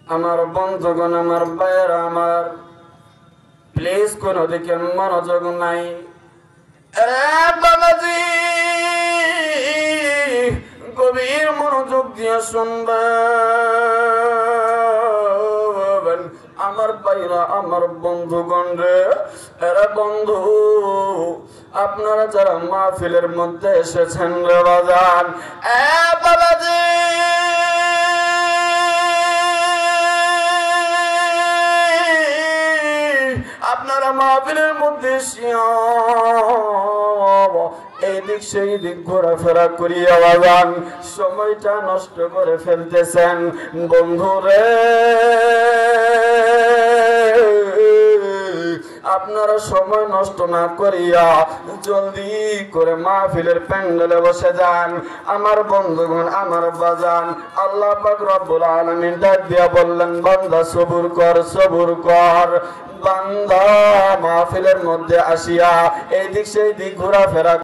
আমার বন্ধুগণ, আমার ভাইয়েরা আমার, প্লিজ কোন দিকে মনোযোগ নাই। বাবাজি, গভীর মনোযোগ দিয়ে শুনবেন আমার ভাইরা, আমার বন্ধুগণ রে। এরা বন্ধু, আপনারা যারা মাহফিলের মধ্যে এসেছেন রে বাজান, বাবাজি আপনারা মাহফিলের মধ্যে এই দিক সেই দিক ঘোরাফেরা করিয়া বাগান সময়টা নষ্ট করে ফেলতেছেন বন্ধুরে। আপনারা সময় নষ্ট না করিয়া জলদি করে মাহফিলের প্যান্ডেলে বসে যান। আমার বন্ধুগণ, আমার বাজান, আল্লাহ পাক রব্বুল আলামিন ডাক দিয়া বললেন, বান্দা সবুর কর, সবুর কর। বান্দা মাহফিলের মধ্যে আসিয়া এই দিক সেই দিক ঘোরাফেরা